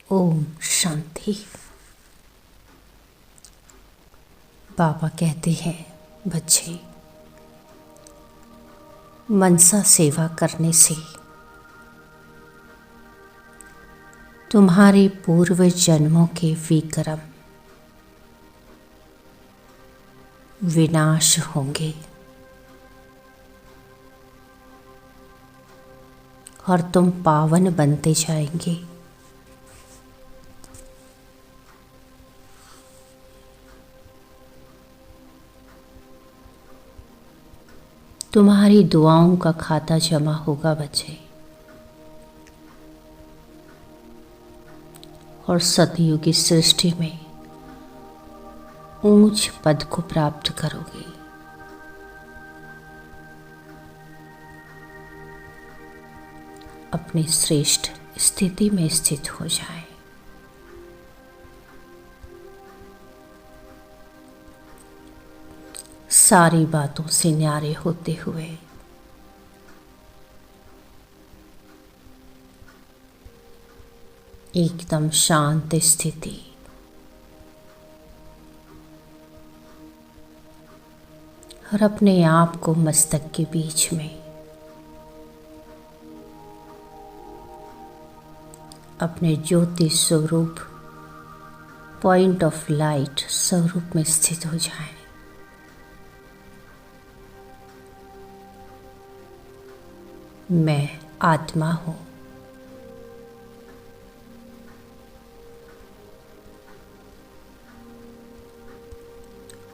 ओम शांति। बाबा कहते हैं, बच्चे, मनसा सेवा करने से तुम्हारे पूर्व जन्मों के विकर्म विनाश होंगे और तुम पावन बनते जाएंगे। तुम्हारी दुआओं का खाता जमा होगा बच्चे, और सतयुगी सृष्टि में ऊंच पद को प्राप्त करोगे। अपनी श्रेष्ठ स्थिति में स्थित हो जाए। सारी बातों से न्यारे होते हुए एकदम शांत स्थिति, और अपने आप को मस्तक के बीच में अपने ज्योति स्वरूप पॉइंट ऑफ लाइट स्वरूप में स्थित हो जाएं। मैं आत्मा हूं।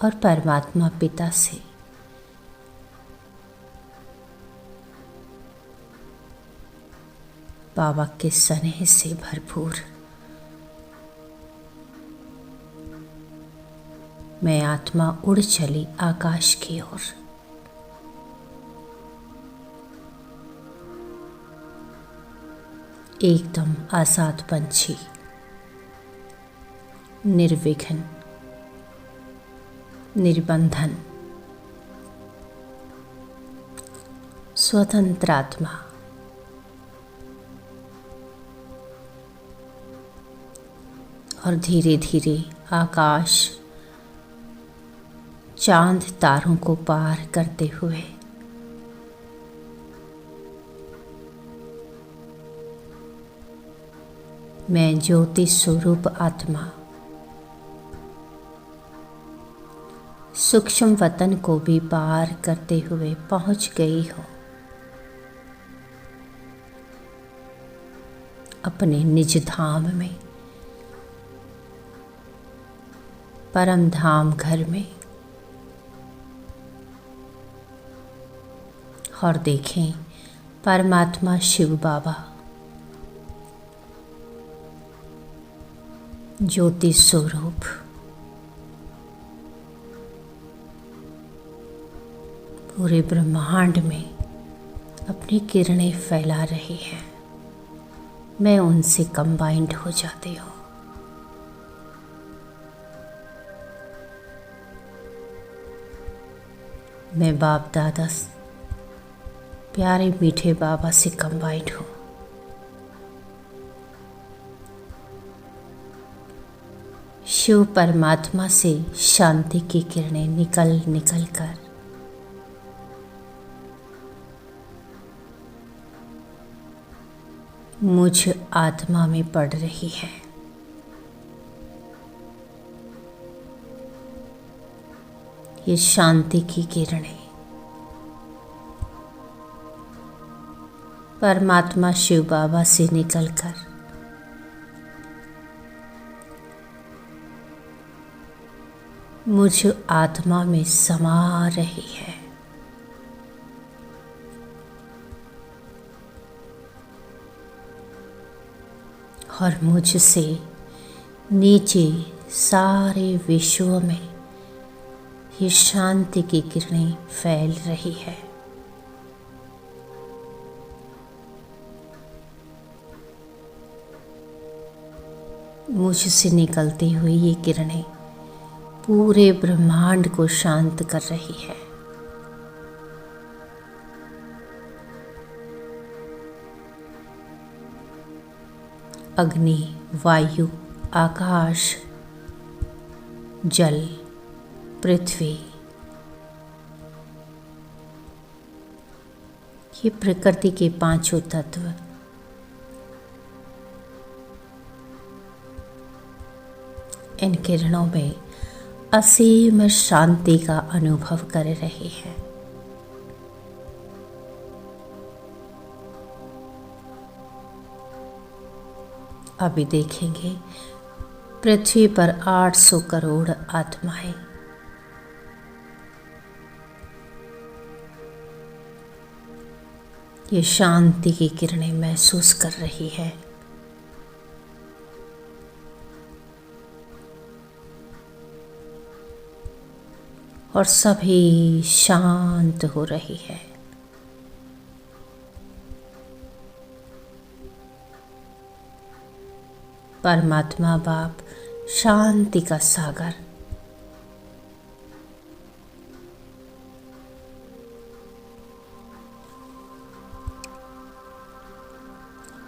और परमात्मा पिता से बाबा के स्नेह से भरपूर मैं आत्मा उड़ चली आकाश की ओर। एकदम आजाद पंछी, निर्विघ्न, निर्बंधन, स्वतंत्र आत्मा। और धीरे धीरे आकाश चांद तारों को पार करते हुए मैं ज्योति स्वरूप आत्मा सूक्ष्म वतन को भी पार करते हुए पहुंच गई हूं अपने निज धाम में, परम धाम घर में। और देखें, परमात्मा शिव बाबा ज्योति स्वरूप पूरे ब्रह्मांड में अपनी किरणें फैला रही हैं। मैं उनसे कंबाइंड हो जाती हूँ। मैं बाप दादा प्यारे मीठे बाबा से कंबाइंड हूँ। शिव परमात्मा से शांति की किरणें निकल निकल कर मुझ आत्मा में पड़ रही है। ये शांति की किरणें परमात्मा शिव बाबा से निकलकर मुझ आत्मा में समा रही है। और मुझसे नीचे सारे विश्व में ये शांति की किरणें फैल रही है। मुझसे निकलती हुई ये किरणें पूरे ब्रह्मांड को शांत कर रही है। अग्नि वायु, आकाश, जल, पृथ्वी, ये प्रकृति के पांचों तत्व इन किरणों में असीम शांति का अनुभव कर रहे हैं। अभी देखेंगे पृथ्वी पर 800 करोड़ आत्माएं ये शांति की किरणें महसूस कर रही है। और सभी शांत हो रही है। परमात्मा बाप शांति का सागर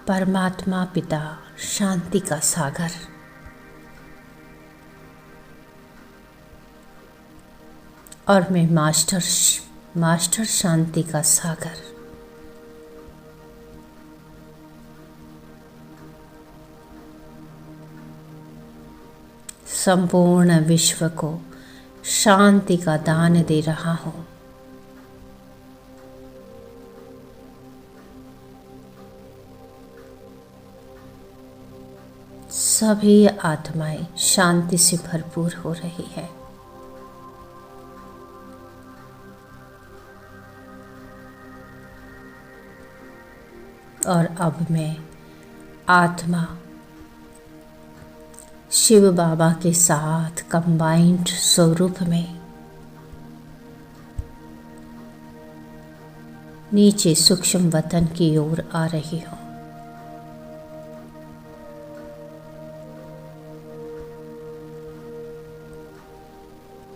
परमात्मा पिता शांति का सागर और मैं मास्टर शांति का सागर। संपूर्ण विश्व को शांति का दान दे रहा हूँ। सभी आत्माएं शांति से भरपूर हो रही है। और अब मैं आत्मा शिव बाबा के साथ कंबाइंड स्वरूप में नीचे सूक्ष्म वतन की ओर आ रही हूँ।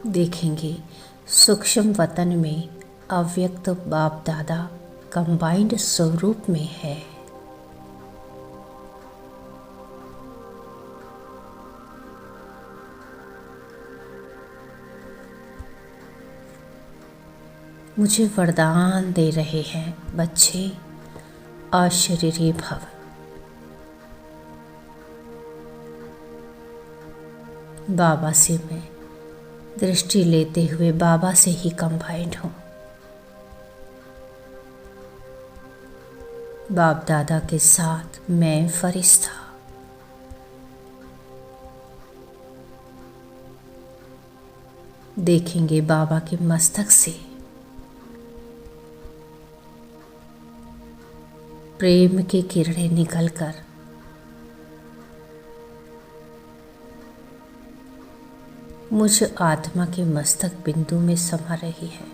देखेंगे सूक्ष्म वतन में अव्यक्त बाप दादा कंबाइंड स्वरूप में है। मुझे वरदान दे रहे हैं, बच्चे अशरीरी भव। बाबा से मैं दृष्टि लेते हुए बाबा से ही कंबाइंड हूँ। बाप दादा के साथ मैं फरिश्ता। देखेंगे बाबा के मस्तक से प्रेम की किरणें निकलकर मुझ आत्मा के मस्तक बिंदु में समा रही है।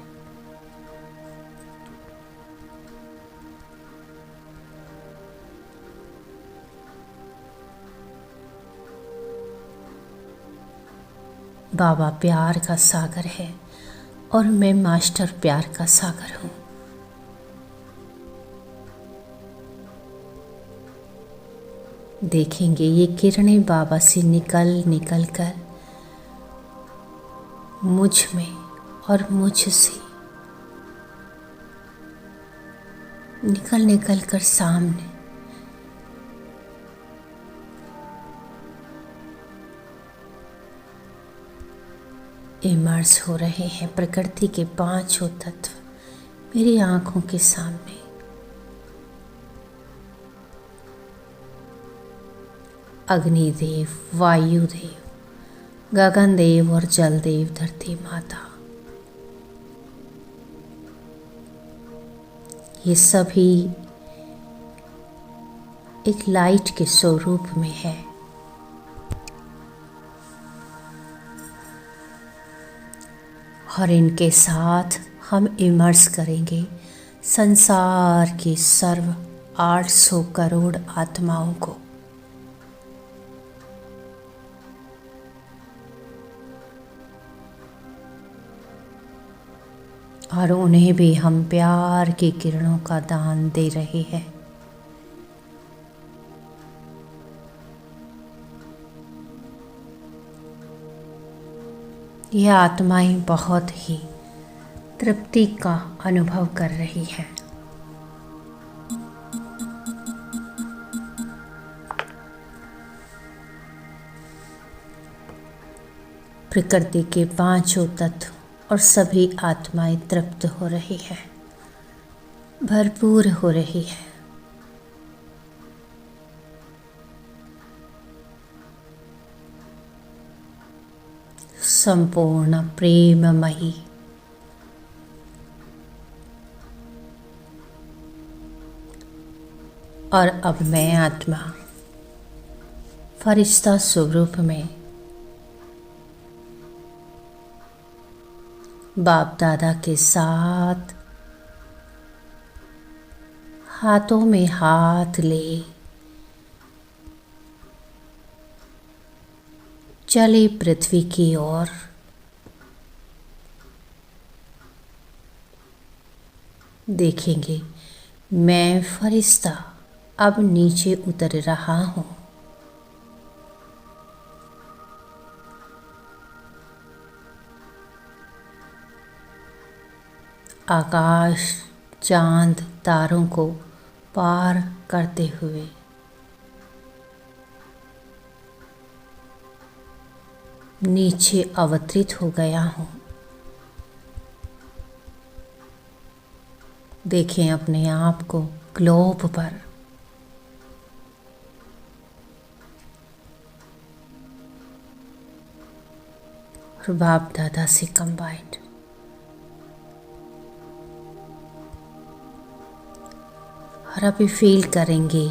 बाबा प्यार का सागर है और मैं मास्टर प्यार का सागर हूँ। देखेंगे ये किरणें बाबा से निकल कर मुझ में और मुझसे निकल कर सामने इमर्ज हो रहे हैं। प्रकृति के पांचों तत्व मेरी आंखों के सामने। अग्निदेव, वायुदेव, गगनदेव और जलदेव, धरती माता, ये सभी एक लाइट के स्वरूप में है। और इनके साथ हम इमर्ज करेंगे संसार की सर्व 800 करोड़ आत्माओं को। और उन्हें भी हम प्यार की किरणों का दान दे रहे हैं। ये आत्माएं बहुत ही तृप्ति का अनुभव कर रही है। प्रकृति के पांचों तत्व और सभी आत्माएं तृप्त हो रही है, भरपूर हो रही है। संपूर्ण प्रेममयी और अब मैं आत्मा फरिश्ता स्वरूप में बाप दादा के साथ हाथों में हाथ ले चले पृथ्वी की ओर। देखेंगे मैं फरिश्ता अब नीचे उतर रहा हूँ। आकाश चांद तारों को पार करते हुए नीचे अवतरित हो गया हूँ। देखें अपने आप को ग्लोब पर। और बाप दादा से कंबाइंड और अभी फील करेंगे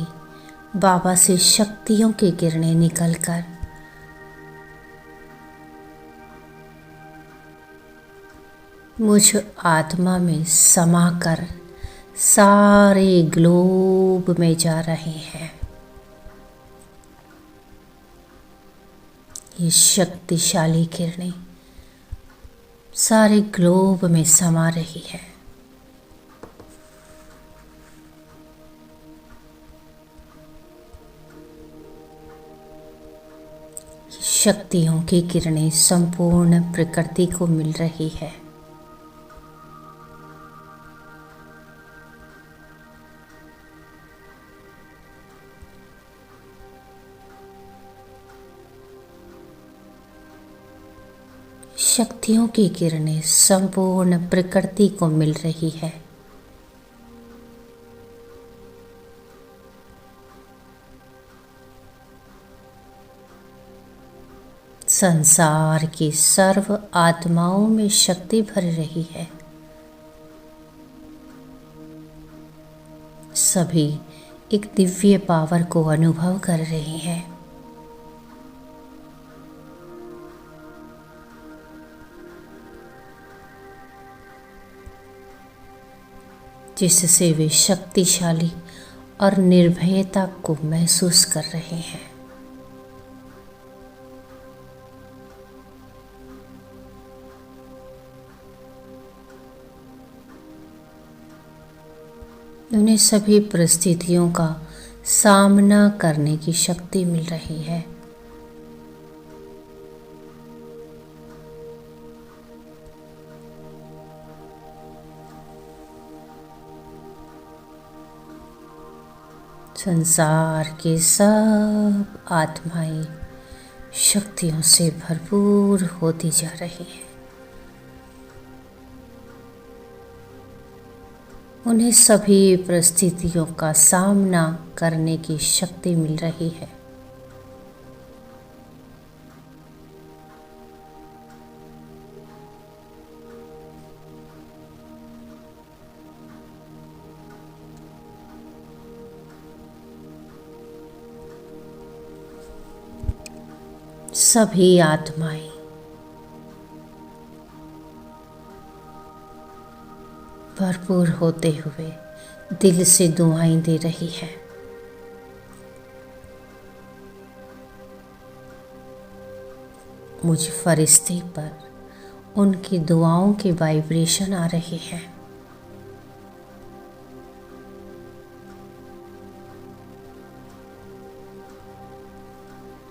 बाबा से शक्तियों की किरणें निकलकर मुझ आत्मा में समाकर सारे ग्लोब में जा रहे हैं। ये शक्तिशाली किरणें सारे ग्लोब में समा रही है। शक्तियों की किरणें संपूर्ण प्रकृति को मिल रही है। शक्तियों की किरणें संपूर्ण प्रकृति को मिल रही है। संसार की सर्व आत्माओं में शक्ति भर रही है। सभी एक दिव्य पावर को अनुभव कर रहे हैं। जिससे वे शक्तिशाली और निर्भयता को महसूस कर रहे हैं। उन्हें सभी परिस्थितियों का सामना करने की शक्ति मिल रही है। संसार के सब आत्माएं शक्तियों से भरपूर होती जा रही है। उन्हें सभी परिस्थितियों का सामना करने की शक्ति मिल रही है। सभी आत्माएं भरपूर होते हुए दिल से दुआएं दे रही है। मुझ फरिश्ते पर उनकी दुआओं के वाइब्रेशन आ रहे हैं।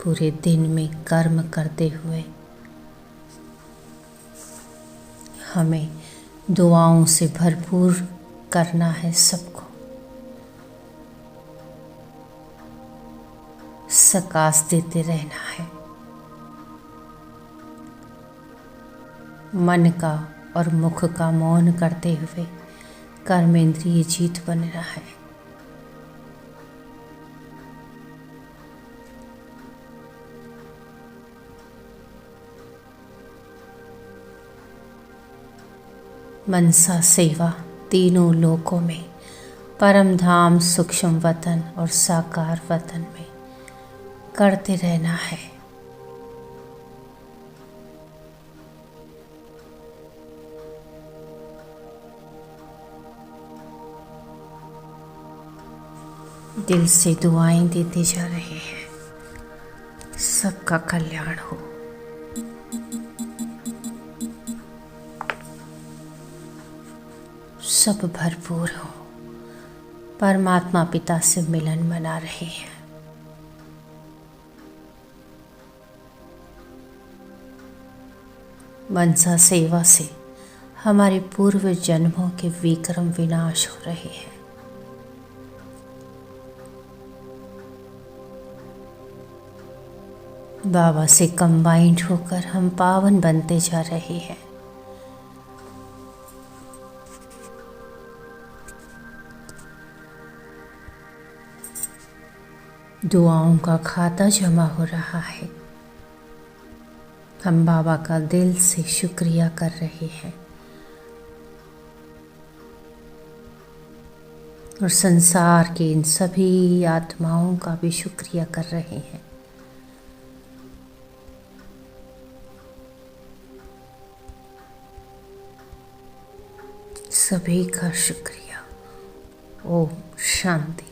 पूरे दिन में कर्म करते हुए हमें दुआओं से भरपूर करना है सबको, सकाश देते रहना है। मन का और मुख का मौन करते हुए कर्मेंद्रिय जीत बनना है। मनसा सेवा तीनों लोकों में, परम धाम सूक्ष्म वतन और साकार वतन में करते रहना है। दिल से दुआएं देते जा रहे हैं, सबका कल्याण हो। सब भरपूर हो। परमात्मा पिता से मिलन मना रहे हैं। मनसा सेवा से हमारे पूर्व जन्मों के विक्रम विनाश हो रहे हैं। बाबा से कंबाइंड होकर हम पावन बनते जा रहे हैं। दुआओं का खाता जमा हो रहा है। हम बाबा का दिल से शुक्रिया कर रहे हैं और संसार के इन सभी आत्माओं का भी शुक्रिया कर रहे हैं। सभी का शुक्रिया। ओम शांति।